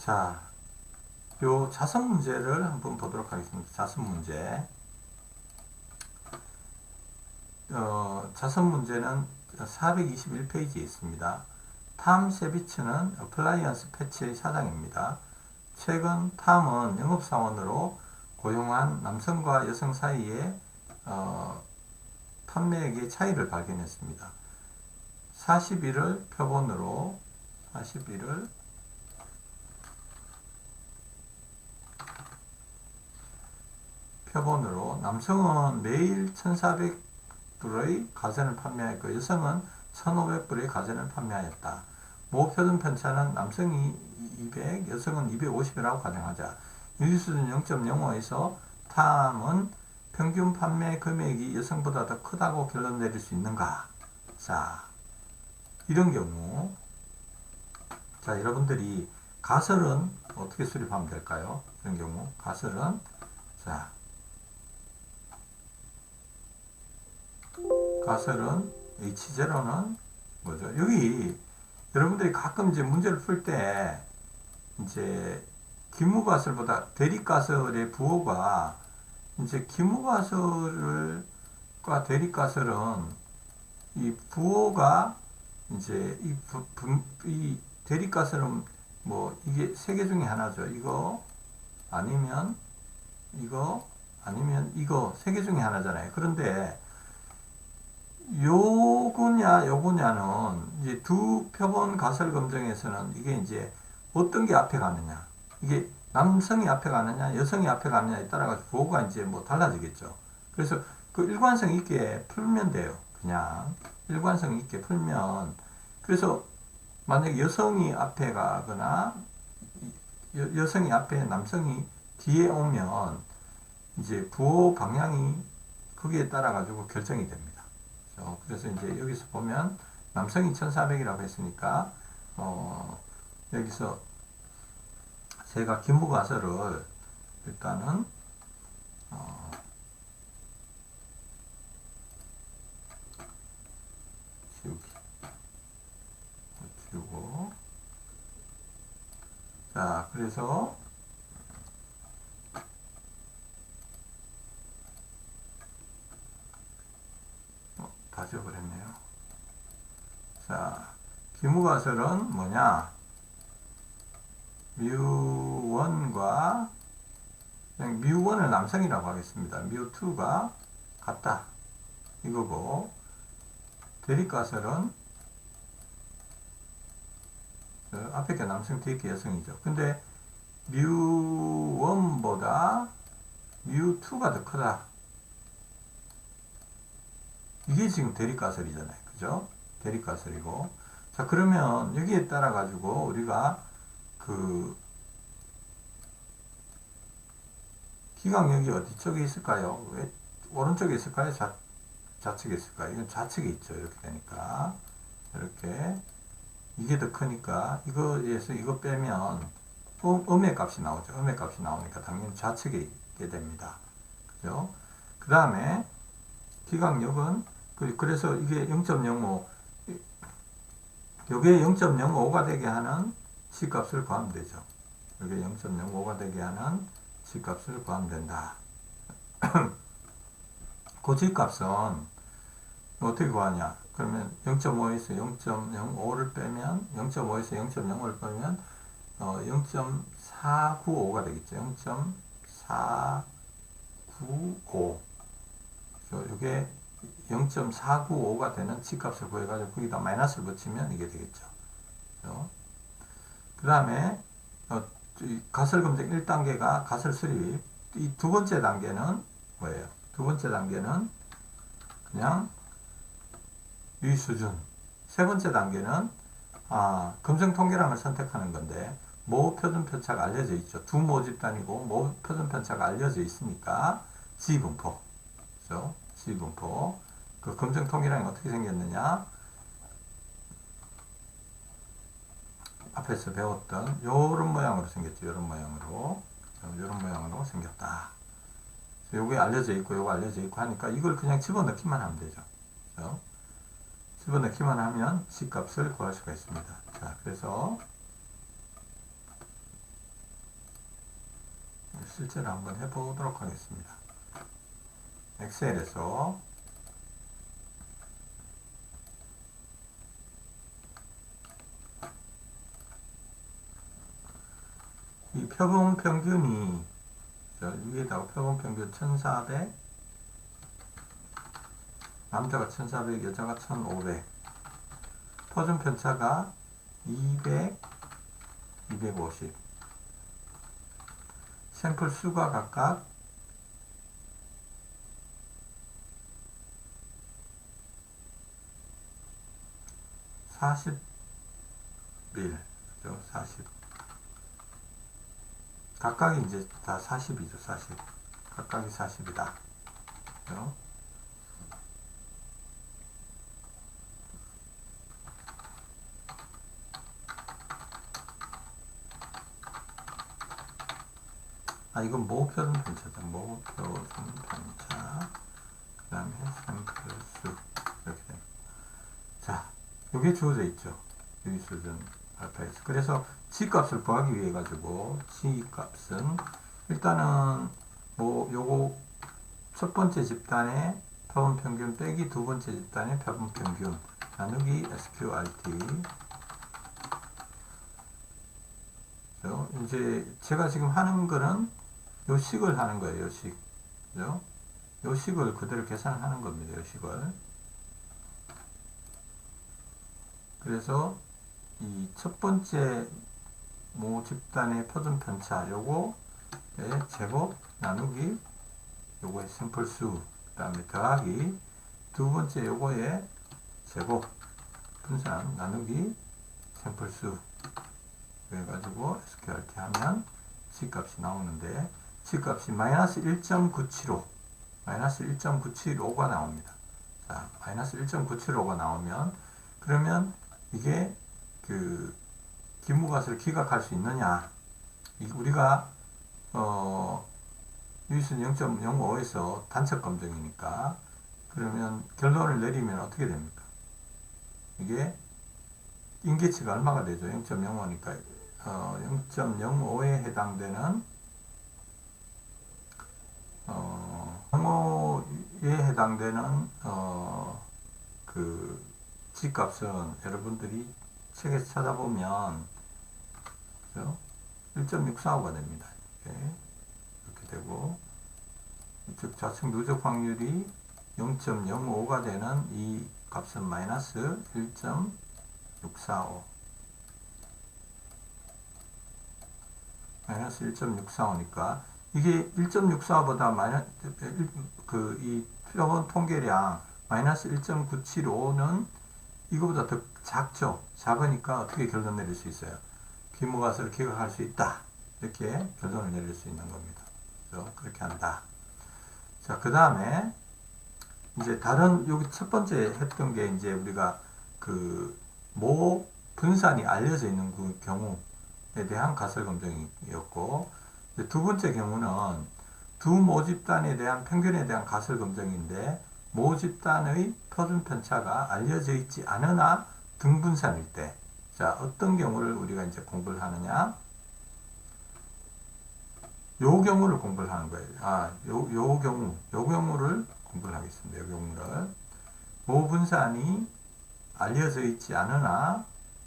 자, 요 자선 문제를 한번 보도록 하겠습니다. 자선 문제. 자선 문제는 421페이지에 있습니다. 탐 세비츠는 어플라이언스 패치의 사장입니다. 최근 탐은 영업사원으로 고용한 남성과 여성 사이에 판매액의 차이를 발견했습니다. 40일을 표본으로 남성은 매일 1,400불의 가전을 판매하였고 여성은 1,500불의 가전을 판매하였다. 모표준 편차는 남성이 200, 여성은 250이라고 가정하자 유지수준 0.05에서 탐은 평균 판매 금액이 여성보다 더 크다고 결론 내릴 수 있는가? 자, 이런 경우, 자, 여러분들이 가설은 어떻게 수립하면 될까요? 이런 경우, 가설은, 자, 가설은 H0는 뭐죠? 여기 여러분들이 가끔 이제 문제를 풀 때 이제 기무가설보다 대립가설의 부호가 이제 기무가설과 대립가설은 이 부호가 이제 이 대립가설은 뭐 이게 세 개 중에 하나죠. 이거 아니면 이거 아니면 이거 세 개 중에 하나잖아요. 그런데 요거냐는 이제 두 표본 가설 검정에서는 이게 이제 어떤 게 앞에 가느냐, 이게 남성이 앞에 가느냐, 여성이 앞에 가느냐에 따라서 부호가 이제 뭐 달라지겠죠. 그래서 그 일관성 있게 풀면 돼요. 그냥 일관성 있게 풀면. 그래서 만약에 여성이 앞에 가거나 여성이 앞에 남성이 뒤에 오면 이제 부호 방향이 거기에 따라 가지고 결정이 됩니다. 그래서 이제 여기서 보면 남성이 1,400이라고 했으니까 여기서 제가 기무가설을 일단은 지우고 자, 그래서 다 지워버렸네요. 자, 기무가설은 뭐냐? 뮤1과 그냥 뮤1을 남성이라고 하겠습니다. 뮤2가 같다. 이거고, 대립가설은 앞에 게 남성, 뒤에 게 여성이죠. 근데 뮤1보다 뮤2가 더 크다. 이게 지금 대립가설이잖아요. 그죠? 대립가설이고. 자, 그러면 여기에 따라 가지고 우리가 그 기강력이 어디 쪽에 있을까요? 왜 오른쪽에 있을까요? 좌측에 있을까요? 이건 좌측에 있죠. 이렇게 되니까. 이렇게. 이게 더 크니까 이거에서 이거 빼면 음의 값이 나오죠. 음의 값이 나오니까 당연히 좌측에 있게 됩니다. 그죠? 그 다음에 기강력은 그래서 이게 0.05 요게 0.05가 되게 하는 C값을 구하면 되죠. 이게 0.05가 되게 하는 C값을 구하면 된다. 그 C값은 어떻게 구하냐? 그러면 0.5에서 0.05를 빼면 0.5에서 0.05를 빼면 0.495가 되겠죠. 0.495 이게 0.495가 되는 C값을 구해가지고 거기다 마이너스를 붙이면 이게 되겠죠. 그 다음에 가설 검증 1단계가 가설 수립. 이 두 번째 단계는 뭐예요? 두 번째 단계는 그냥 유의 수준. 세 번째 단계는 검증 통계량을 선택하는 건데 모 표준 편차가 알려져 있죠. 두 모집단이고 모 표준 편차가 알려져 있으니까 G분포. 그렇죠? G분포. 그 검증 통계량이 어떻게 생겼느냐? 앞에서 배웠던 요런 모양으로 생겼죠. 요런 모양으로. 요런 모양으로 생겼다. 요게 알려져 있고 요거 알려져 있고 하니까 이걸 그냥 집어넣기만 하면 되죠. 그렇죠? 집어넣기만 하면 C값을 구할 수가 있습니다. 자, 그래서 실제로 한번 해보도록 하겠습니다. 엑셀에서 이 표본 평균이 위에다가 표본 평균 1400, 남자가 1400, 여자가 1500, 표준 편차가 200, 250, 샘플 수가 각각 40일, 그죠? 40. 각각이 이제 다 40이죠, 40. 각각이 40이다. 그죠? 이건 모표준 편차죠. 모표준 편차. 그 다음에 샘플 수. 이렇게 됩니다. 자, 요게 주어져 있죠. 유의수준 알파x. 그래서 G값을 구하기 위해 가지고 G값은 일단은 뭐 요거 첫 번째 집단의 표본 평균 빼기 두 번째 집단의 표본 평균 나누기 SQRT. 이제 제가 지금 하는 거는 요 식을 하는 거예요. 요 식. 그죠? 요 식을 그대로 계산하는 겁니다. 요 식을. 그래서 이 첫 번째 모 집단의 표준 편차 요거의 제곱 나누기 요거의 샘플 수, 그 다음에 더하기 두 번째 요거의 제곱 분산 나누기 샘플 수 그래가지고 SQRT 하면 G값이 나오는데 G값이 마이너스 1.975 마이너스 1.975가 나옵니다. 자, 마이너스 1.975가 나오면 그러면 이게 그 기무값을 기각할 수 있느냐? 우리가 유의수 0.05에서 단척 검정이니까 그러면 결론을 내리면 어떻게 됩니까? 이게 인계치가 얼마가 되죠? 0.05니까 0.05에 해당되는 0.05에 해당되는 그 G값은 여러분들이 책에서 찾아보면 1.645가 됩니다. 이렇게 되고 즉 좌측 누적 확률이 0.05가 되는 이 값은 마이너스 1.645 마이너스 1.645니까 이게 1.645보다 마이너스 이 표본 통계량 마이너스 1.975는 이거보다 더 작죠. 작으니까 어떻게 결론 내릴 수 있어요? 기무값을 기각할 수 있다. 이렇게 결론을 내릴 수 있는 겁니다. 그래서 그렇게 한다. 자, 그 다음에 이제 다른 여기 첫 번째 했던 게 이제 우리가 그 모 분산이 알려져 있는 그 경우에 대한 가설 검정이었고 두 번째 경우는 두 모집단에 대한 평균에 대한 가설 검정인데 모집단의 표준 편차가 알려져 있지 않으나 등분산일 때, 자, 어떤 경우를 우리가 이제 공부를 하느냐? 요 경우를 공부를 하는 거예요. 요 경우를 공부를 하겠습니다. 요 경우를. 모분산이 알려져 있지 않으나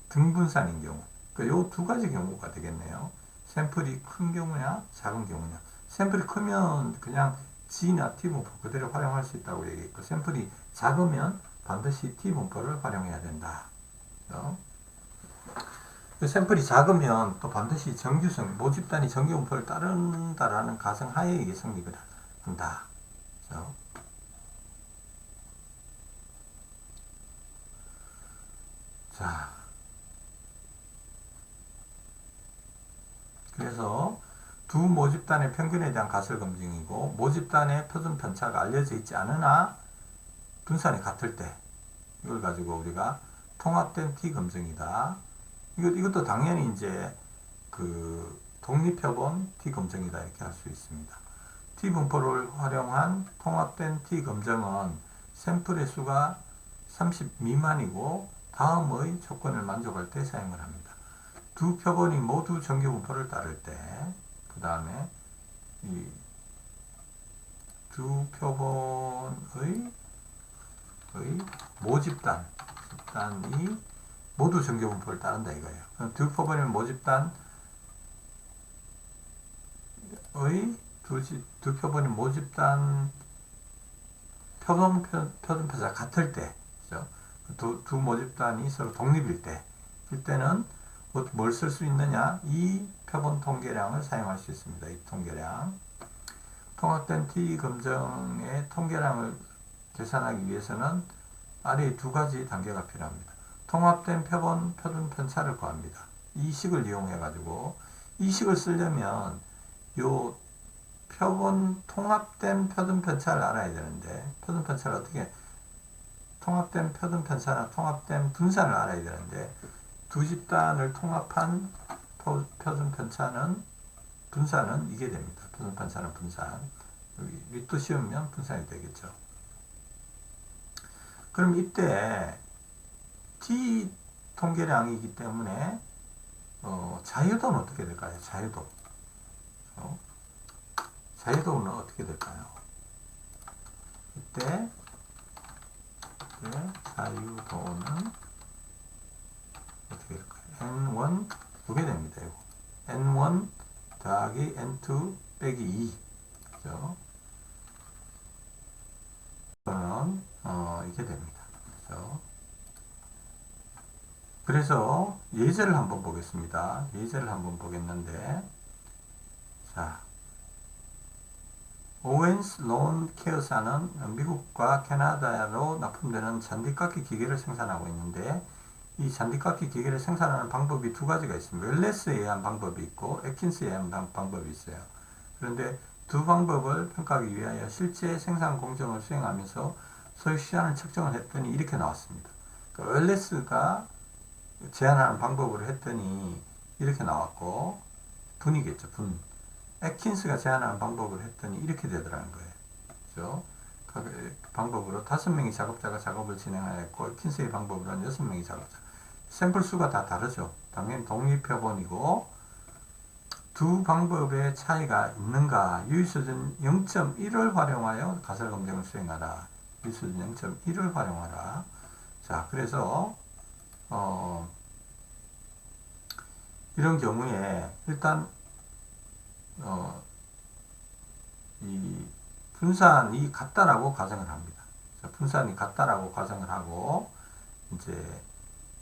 등분산인 경우. 그러니까 요 두 가지 경우가 되겠네요. 샘플이 큰 경우냐, 작은 경우냐. 샘플이 크면 그냥 G나 T분포 그대로 활용할 수 있다고 얘기했고, 샘플이 작으면 반드시 T분포를 활용해야 된다. 샘플이 작으면 또 반드시 정규성, 모집단이 정규분포를 따른다라는 가정하에 이게 성립을 한다. 자, 그래서 두 모집단의 평균에 대한 가설 검증이고 모집단의 표준 편차가 알려져 있지 않으나 분산이 같을 때 이걸 가지고 우리가 통합된 T 검증이다. 이것도 당연히 이제 그 독립표본 T 검증이다 이렇게 할 수 있습니다. T 분포를 활용한 통합된 T 검증은 샘플의 수가 30 미만이고 다음의 조건을 만족할 때 사용을 합니다. 두 표본이 모두 정규 분포를 따를 때, 그 다음에 이 두 표본의 모집단이 모두 정교분포를 따른다 이거예요. 그럼 두 표본의 모집단의 두 표본의 모집단 표준편차가 같을 때, 그죠? 두 모집단이 서로 독립일 때는 뭘 쓸 수 있느냐? 이 표본 통계량을 사용할 수 있습니다. 이 통계량. 통합된 T 검정의 통계량을 계산하기 위해서는 아래 두 가지 단계가 필요합니다. 통합된 표준 편차를 구합니다. 이 식을 이용해 가지고 이 식을 쓰려면 요 통합된 표준 편차를 알아야 되는데, 표준 편차를 어떻게, 통합된 표준 편차나 통합된 분산을 알아야 되는데, 두 집단을 통합한 표준 편차는, 분산은 이게 됩니다. 표준 편차는 분산. 여기 밑도 씌우면 분산이 되겠죠. 그럼 이때 T 통계량이기 때문에 자유도는 어떻게 될까요? 자유도는 어떻게 될까요? 이때 자유도는 어떻게 될까요? N1 두개 됩니다. 이거. N1 더하기 N2 빼기 2. 그죠? 이거는 이게 됩니다. 그죠? 그래서 예제를 한번 보겠습니다. 예제를 한번 보겠는데, 자, 오웬스 론 케어사는 미국과 캐나다로 납품되는 잔디깎기 기계를 생산하고 있는데, 이 잔디깎기 기계를 생산하는 방법이 두 가지가 있습니다. 웰레스에 의한 방법이 있고 애킨스에 의한 방법이 있어요. 그런데 두 방법을 평가하기 위하여 실제 생산 공정을 수행하면서 소요 시간을 측정을 했더니 이렇게 나왔습니다. 그러니까 웰레스가 제안하는 방법으로 했더니 이렇게 나왔고, 분이겠죠, 분. 애킨스가 제안하는 방법으로 했더니 이렇게 되더라는 거예요. 그죠? 그 방법으로 5명의 작업자가 작업을 진행하였고, 애킨스의 방법으로는 6명의 작업자. 샘플 수가 다 다르죠. 당연히 독립표본이고, 두 방법의 차이가 있는가? 유의수준 0.1을 활용하여 가설 검증을 수행하라. 유의수준 0.1을 활용하라. 자, 그래서 이런 경우에 일단 이 분산이 같다라고 가정을 합니다. 자, 분산이 같다라고 가정을 하고, 이제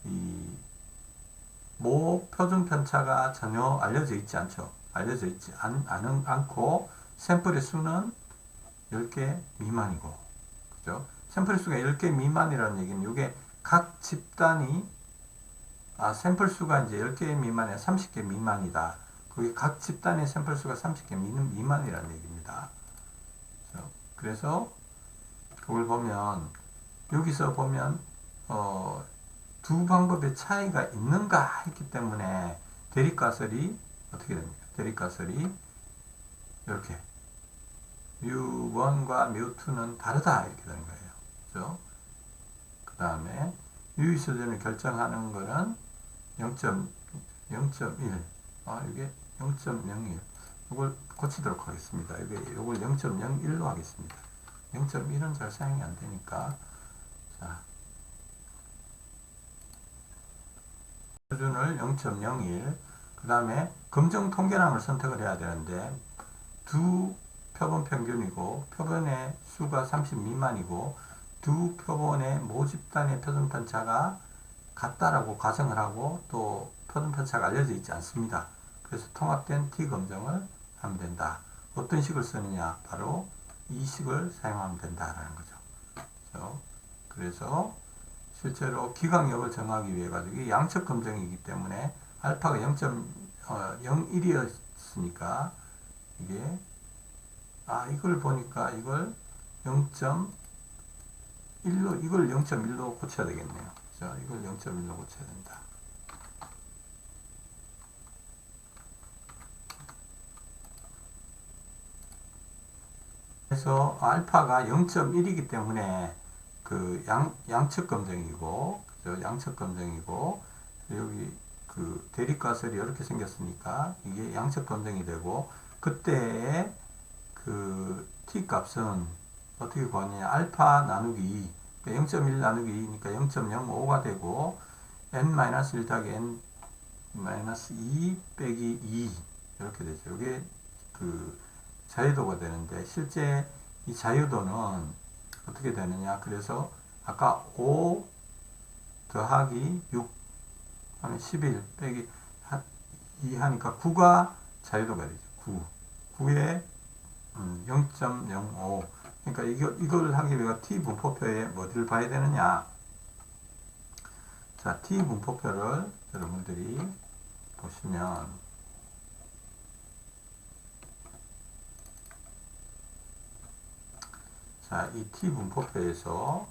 이 모 표준 편차가 전혀 알려져 있지 않죠. 알려져 있지 않고 샘플의 수는 10개 미만이고, 그죠? 샘플의 수가 10개 미만이라는 얘기는 이게 각 집단이 샘플 수가 이제 10개 미만이야 30개 미만이다. 그게 각 집단의 샘플 수가 30개 미만이라는 얘기입니다. 그래서 그걸 보면 여기서 보면 두 방법의 차이가 있는가 했기 때문에 대립가설이 어떻게 됩니까? 대립가설이 이렇게 뮤1과 뮤2는 다르다 이렇게 되는 거예요. 그죠? 그 다음에 유의수준을 결정하는 거는 0.1 이게 0.01 이걸 고치도록 하겠습니다. 이걸 0.01로 하겠습니다. 0.1은 잘 사용이 안 되니까, 자, 수준을 0.01, 그 다음에 검정 통계량을 선택을 해야 되는데, 두 표본 평균이고 표본의 수가 30 미만이고 두 표본의 모집단의 표준 편차가 같다라고 가정을 하고 또 표준 편차가 알려져 있지 않습니다. 그래서 통합된 T 검정을 하면 된다. 어떤 식을 쓰느냐? 바로 이 식을 사용하면 된다라는 거죠. 그래서 실제로 기강력을 정하기 위해 가지고 양측 검정이기 때문에 알파가 0.01이었으니까 이게 이걸 보니까 이걸 0.1로 이걸 0.1로 고쳐야 되겠네요. 그죠? 이걸 0.1로 고쳐야 된다. 그래서 알파가 0.1이기 때문에 그 양측 검정이고, 그죠? 양측 검정이고, 여기 그 대립가설이 이렇게 생겼으니까 이게 양측 검정이 되고, 그때의 그 t 값은 어떻게 구하느냐? 알파 나누기 2, 0.1 나누기 2니까 0.05가 되고 n-1 더하기 n-2 빼기 2 이렇게 되죠. 이게 그 자유도가 되는데 실제 이 자유도는 어떻게 되느냐? 그래서 아까 5 더하기 6 하면 11 빼기 2 하니까 9가 자유도가 되죠. 9에 0.05. 그러니까 이걸 하기 위해 t 분포표에 어디를 봐야 되느냐? 자, t 분포표를 여러분들이 보시면 자, 이 t 분포표에서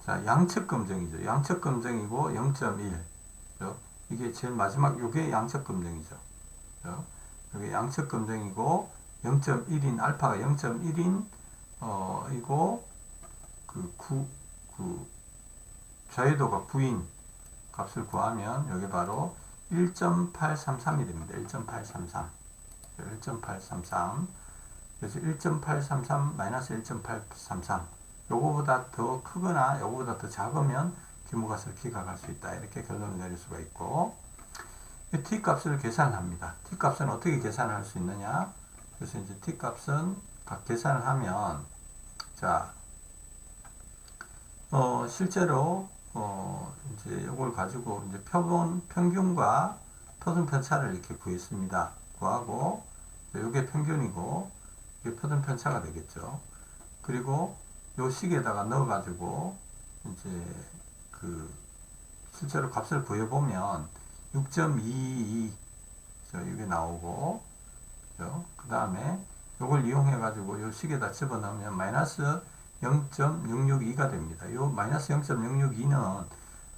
자, 양측 검정이죠. 양측 검정이고 0.1. 이게 제일 마지막 요게 양측 검정이죠. 이게 양측 검정이고 0.1인 알파가 0.1인 이고 그 자유도가 9인 값을 구하면 여기 바로 1.833이 됩니다. 1.833. 1.833. 그래서 1.833 마이너스 1.833. 요거보다 더 크거나 요거보다 더 작으면 규모가설 기각할 수 있다. 이렇게 결론을 내릴 수가 있고, 이 t 값을 계산합니다. t 값은 어떻게 계산할 수 있느냐? 그래서 이제 t 값은 각 계산을 하면, 자, 실제로 이제 이걸 가지고 이제 평균과 표준 편차를 이렇게 구했습니다. 구하고, 이게 평균이고, 이게 표준 편차가 되겠죠. 그리고 요 식에다가 넣어가지고 이제 실제로 값을 구해보면 6.22 이게 나오고, 그 다음에 요걸 이용해가지고 요 식에다 집어넣으면 마이너스 0.662가 됩니다. 요 마이너스 0.662는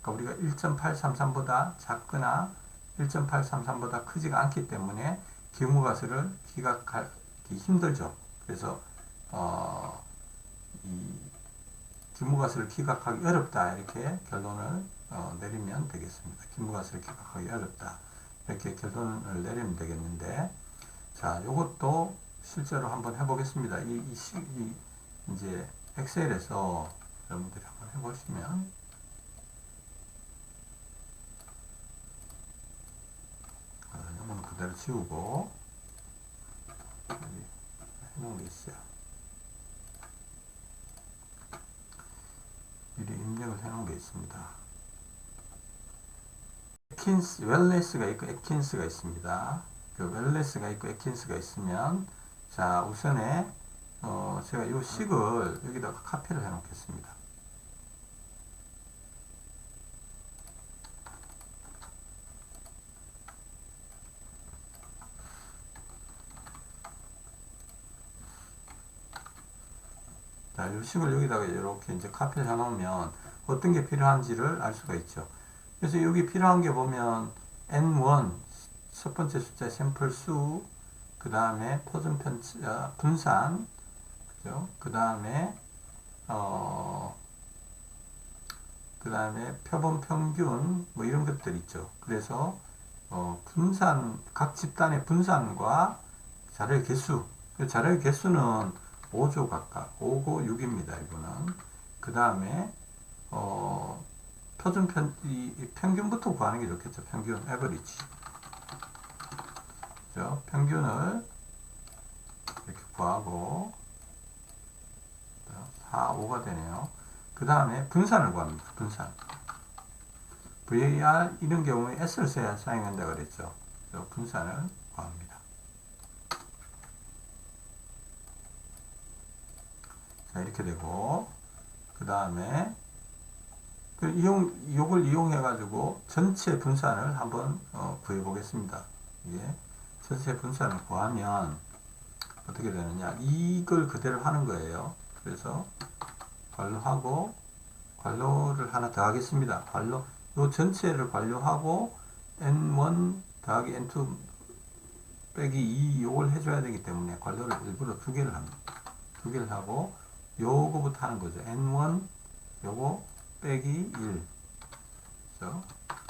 그러니까 우리가 1.833보다 작거나 1.833보다 크지가 않기 때문에 기울가설을 기각하기 힘들죠. 그래서 이 기울가설을 기각하기 어렵다, 이렇게 결론을 내리면 되겠습니다. 기울가설을 기각하기 어렵다, 이렇게 결론을 내리면 되겠는데, 자, 요것도 실제로 한번 해보겠습니다. 이제 엑셀에서 여러분들이 한번 해보시면, 이건 그대로 지우고 여기 해놓은 게 있어요. 미리 입력을 해놓은 게 있습니다. 웰레스가 있고 에킨스가 있습니다. 그 웰레스가 있고 에킨스가 있으면, 자, 우선에 제가 이 식을 여기다가 카피를 해 놓겠습니다. 자, 이 식을 여기다가 이렇게 이제 카피를 해 놓으면 어떤 게 필요한지를 알 수가 있죠. 그래서 여기 필요한 게 보면 N1 첫 번째 숫자 샘플 수, 그 다음에 표준 편차 분산, 그죠? 그 다음에 표본 평균 뭐 이런 것들 있죠. 그래서 분산, 각 집단의 분산과 자료의 개수, 자료의 개수는 5조 각각 5고 6입니다. 이거는. 그 다음에 이 평균부터 구하는 게 좋겠죠. 평균, 에버리지. 그죠? 평균을 이렇게 구하고 4, 5가 되네요. 그 다음에 분산을 구합니다. 분산. VAR 이런 경우에 S를 써야 사용한다 그랬죠. 그래서 분산을 구합니다. 자, 이렇게 되고, 그 다음에 요걸 이용해 가지고 전체 분산을 한번 구해 보겠습니다. 이게 전체 분산을 구하면 어떻게 되느냐, 이걸 그대로 하는 거예요. 그래서 관로하고 관로를 하나 더 하겠습니다. 관로, 요 전체를 관로하고 n1 더하기 n2 빼기 2 요걸 해줘야 되기 때문에 관로를 일부러 두 개를 합니다. 두 개를 하고 요거부터 하는 거죠. n1 요거 빼기 1 그래서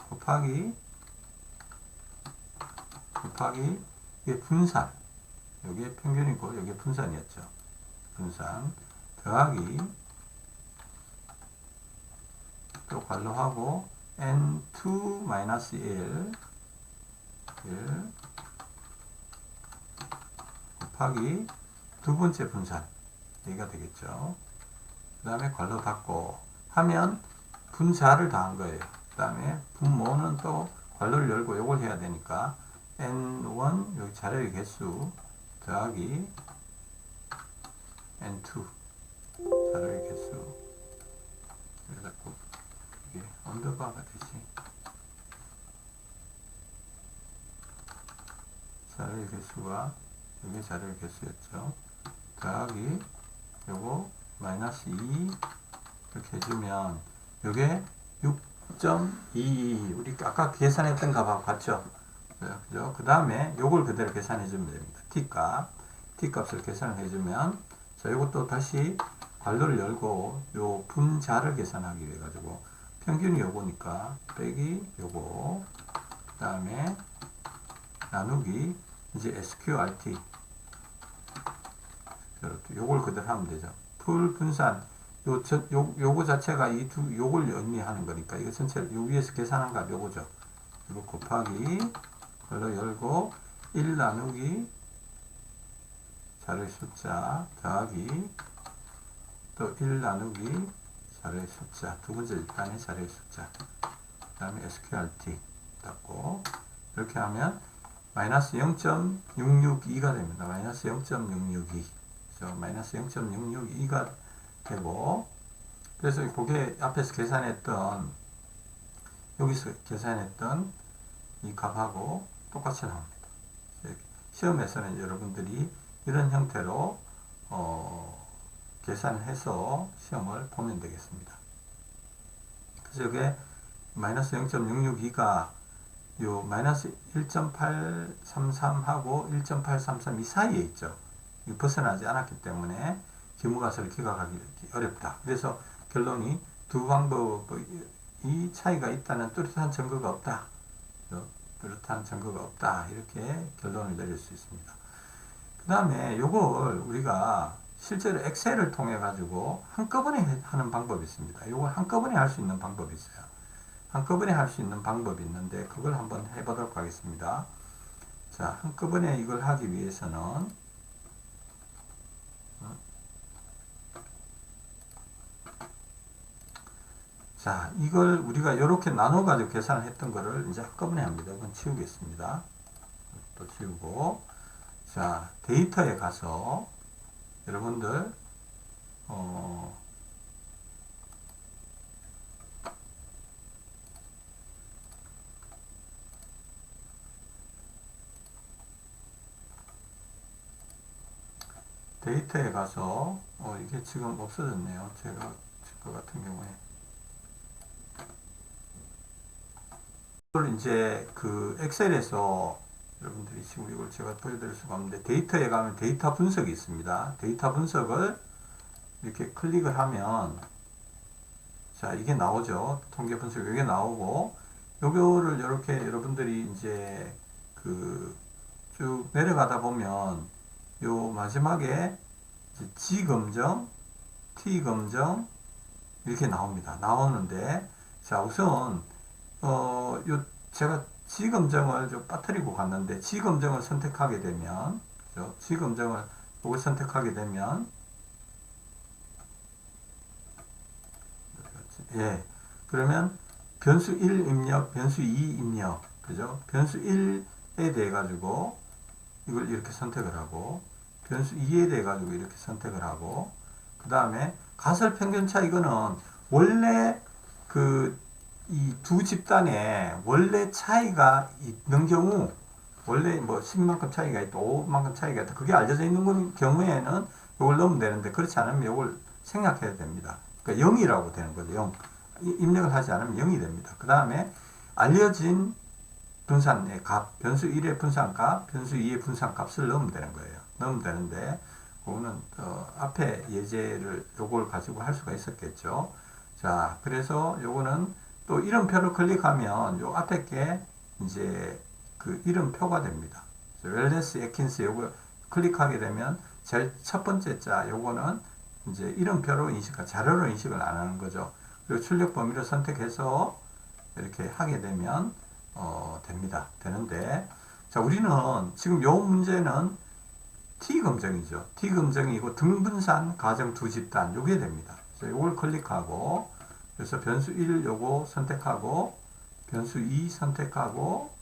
곱하기 곱하기 이게 분산, 여기에 평균이고 여기에 분산이었죠. 분산 더하기 또 관로하고 n2-1 1 곱하기 두 번째 분산 여기가 되겠죠. 그 다음에 관로 닫고 하면 분자를 더한 거예요. 그 다음에 분모는 또 관로를 열고 요걸 해야 되니까 n1 여기 자료의 개수 더하기 n2 자료의 개수 그래갖고 이게 언더바가 되지. 자료의 개수가 여기 자료의 개수였죠. 더하기 요거 마이너스 2 이렇게 해주면 요게 6.22 우리 아까 계산했던 값하고 같죠? 그죠? 그 다음에 요걸 그대로 계산해 주면 됩니다. t 값을 계산을 해주면 자 요것도 다시 관로를 열고 요 분자를 계산하기 위해 가지고 평균이 요거니까 빼기 요거 그 다음에 나누기 이제 SQRT 요걸 그대로 하면 되죠. 풀 분산 요거 자체가 요걸 의미하는 거니까 이거 전체를 요 위에서 계산한 값 요거죠. 이거 곱하기 걸로 열고 1 나누기 자료의 숫자 더하기 또 1 나누기 자료의 숫자 두 번째 단의 자료의 숫자 그 다음에 SQRT 닫고 이렇게 하면 마이너스 0.662가 됩니다. 마이너스 0.662 마이너스 0.662가 되고 그래서 그게 앞에서 계산했던 여기서 계산했던 이 값하고 똑같이 나옵니다. 시험에서는 여러분들이 이런 형태로 계산해서 시험을 보면 되겠습니다. 그래서 이게 마이너스 0.662가 요 마이너스 1.833하고 1.833 이 사이에 있죠. 벗어나지 않았기 때문에 기무가설을 기각하기 어렵다. 그래서 결론이 두 방법이 차이가 있다는 뚜렷한 증거가 없다. 뚜렷한 증거가 없다. 이렇게 결론을 내릴 수 있습니다. 그 다음에 요걸 우리가 실제로 엑셀을 통해 가지고 한꺼번에 하는 방법이 있습니다. 요걸 한꺼번에 할 수 있는 방법이 있어요. 한꺼번에 할 수 있는 방법이 있는데 그걸 한번 해보도록 하겠습니다. 자, 한꺼번에 이걸 하기 위해서는 자, 이걸 우리가 이렇게 나눠 가지고 계산을 했던 거를 이제 한꺼번에 합니다. 이건 치우겠습니다. 또 치우고 자, 데이터에 가서 여러분들 데이터에 가서 이게 지금 없어졌네요. 제가 것 같은 경우에 이걸 이제 그 엑셀에서 여러분들이 지금 이걸 제가 보여드릴 수가 없는데 데이터에 가면 데이터 분석이 있습니다. 데이터 분석을 이렇게 클릭을 하면 자 이게 나오죠. 통계 분석 이게 나오고 요거를 이렇게 여러분들이 이제 그 쭉 내려가다 보면 요 마지막에 G 검정, T 검정 이렇게 나옵니다. 나오는데 자 우선 요 제가 G 검정을 좀 빠뜨리고 갔는데 G 검정을 선택하게 되면 그죠? G 검정을 요걸 선택하게 되면 예 그러면 변수 1 입력, 변수 2 입력 그죠? 변수 1에 대해 가지고 이걸 이렇게 선택을 하고 변수 2에 대해 가지고 이렇게 선택을 하고 그 다음에 가설 평균차 이거는 원래 그 이 두 집단에 원래 차이가 있는 경우 원래 뭐 10만큼 차이가 있다 5만큼 차이가 있다 그게 알려져 있는 경우에는 이걸 넣으면 되는데 그렇지 않으면 이걸 생략해야 됩니다. 그러니까 0이라고 되는 거죠. 0 입력을 하지 않으면 0이 됩니다. 그 다음에 알려진 분산의 값 변수 1의 분산값 변수 2의 분산값을 넣으면 되는 거예요. 넣으면 되는데 그거는 앞에 예제를 요걸 가지고 할 수가 있었겠죠. 자 그래서 요거는 또 이름표를 클릭하면 요 앞에 게 이제 그 이름표가 됩니다. 웰레스 애킨스 요거 클릭하게 되면 제일 첫 번째 자 요거는 이제 이름표로 자료로 인식을 안 하는 거죠. 그리고 출력 범위를 선택해서 이렇게 하게 되면 되는데, 자, 우리는 지금 요 문제는 T검정이죠. T검정이고 등분산 가정 두 집단 요게 됩니다. 그래서 요걸 클릭하고, 그래서 변수 1 요거 선택하고, 변수 2 선택하고,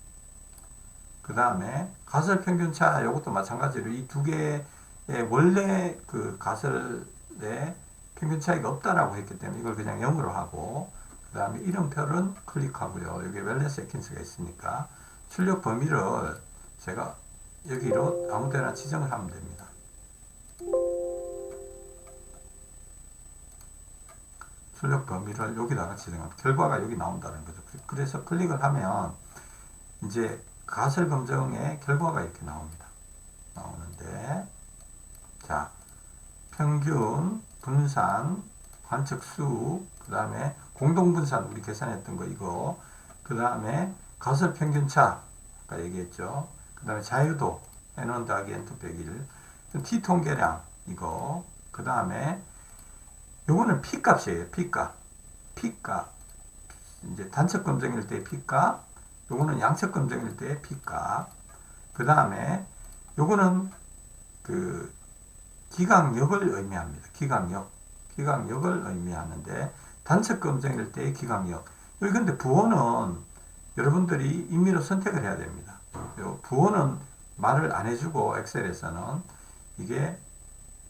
그 다음에 가설 평균차 요것도 마찬가지로 이 두 개의 원래 그 가설에 평균 차이가 없다라고 했기 때문에 이걸 그냥 0으로 하고, 그 다음에 이름표는 클릭하고요. 여기 웰레스 애킨스가 있으니까 출력 범위를 제가 여기로 아무데나 지정을 하면 됩니다. 출력 범위를 여기다가 지정하면 결과가 여기 나온다는 거죠. 그래서 클릭을 하면 이제 가설 검정의 결과가 이렇게 나오는데, 자, 평균, 분산, 관측수, 그 다음에 공동분산 우리 계산했던 거 이거, 그 다음에 가설 평균차 아까 얘기했죠. 그 다음에 자유도 N1 더하기 N2 빼기 1, T 통계량 이거, 그 다음에 요거는 P 값이에요. P 값 이제 단측 검정일 때 P 값, 요거는 양측 검정일 때 P 값, 그 다음에 요거는 그 기강력을 의미합니다. 기강력을 의미하는데 단측 검정일 때의 기강력. 여기 근데 부호는 여러분들이 임의로 선택을 해야 됩니다. 부호는 말을 안 해주고 엑셀에서는 이게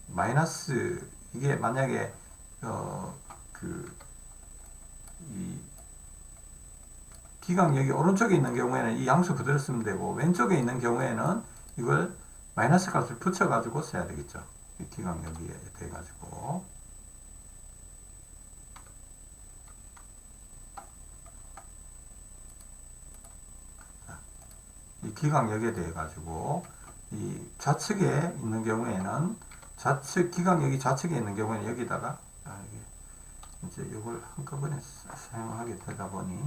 마이너스, 이게 만약에 이 기강력이 오른쪽에 있는 경우에는 이 양수 그대로 쓰면 되고, 왼쪽에 있는 경우에는 이걸 마이너스 값을 붙여가지고 써야 되겠죠. 이 기강력이 돼가지고. 이 기강력에 대해 가지고 이 좌측에 있는 경우에는 기강력이 좌측에 있는 경우에는 여기다가 이게 이제 이걸 한꺼번에 사용하게 되다 보니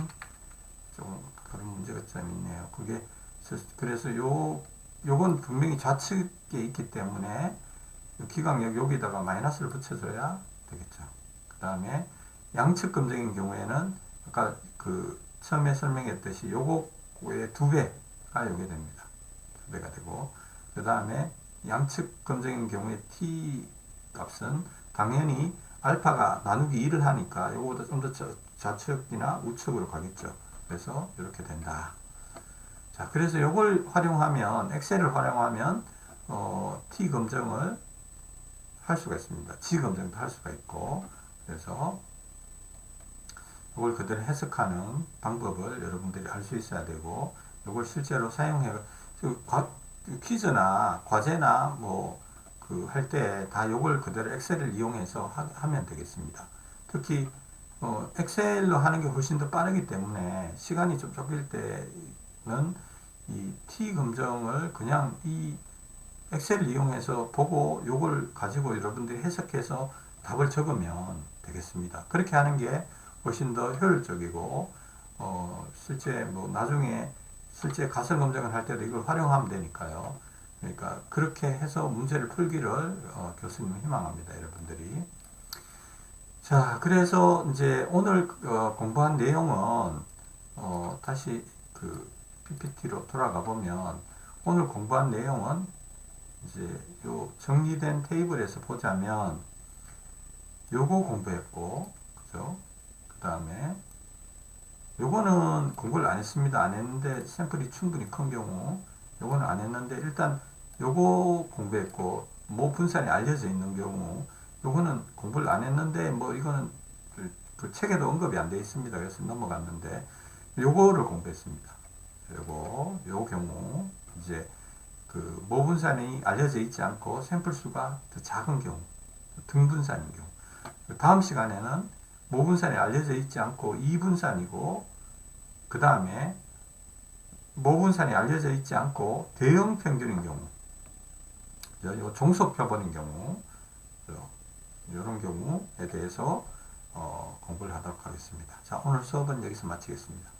좀 그런 문제가 좀 있네요. 그래서 요건 분명히 좌측에 있기 때문에 기강력 여기다가 마이너스를 붙여줘야 되겠죠. 그 다음에 양측 검정인 경우에는 아까 그 처음에 설명했듯이 요거의 2배가 요게 됩니다. 2배가 되고, 그 다음에 양측 검정인 경우에 T 값은 당연히 알파가 나누기 2를 하니까 요거보다 좀 더 좌측이나 우측으로 가겠죠. 그래서 이렇게 된다. 자, 그래서 요걸 활용하면, 엑셀을 활용하면 T 검정을 할 수가 있습니다. G 검정도 할 수가 있고, 그래서 이걸 그대로 해석하는 방법을 여러분들이 알 수 있어야 되고, 이걸 실제로 사용해 퀴즈나 과제나 뭐 그 할 때 다 이걸 그대로 엑셀을 이용해서 하면 되겠습니다. 특히 엑셀로 하는 게 훨씬 더 빠르기 때문에 시간이 좀 쫓길 때는 이 T 검정을 그냥 이 엑셀을 이용해서 보고 요걸 가지고 여러분들이 해석해서 답을 적으면 되겠습니다. 그렇게 하는 게 훨씬 더 효율적이고, 실제 뭐 나중에 실제 가설 검정을 할 때도 이걸 활용하면 되니까요. 그러니까 그렇게 해서 문제를 풀기를 교수님은 희망합니다. 여러분들이. 자, 그래서 이제 오늘 공부한 내용은 다시 그 PPT로 돌아가 보면 오늘 공부한 내용은 이제 요 정리된 테이블에서 보자면 요거 공부했고, 그죠? 그 다음에 요거는 공부를 안 했습니다. 안 했는데 샘플이 충분히 큰 경우 요거는 안 했는데 일단 요거 공부했고, 뭐 분산이 알려져 있는 경우 요거는 공부를 안 했는데 뭐 이거는 그 책에도 언급이 안 돼 있습니다. 그래서 넘어갔는데 요거를 공부했습니다. 요 경우 이제 그 모분산이 알려져 있지 않고 샘플 수가 더 작은 경우, 등분산인 경우. 다음 시간에는 모분산이 알려져 있지 않고 2분산이고, 그 다음에 모분산이 알려져 있지 않고 대형 평균인 경우, 요 종속 표본인 경우, 이런 경우에 대해서 공부를 하도록 하겠습니다. 자, 오늘 수업은 여기서 마치겠습니다.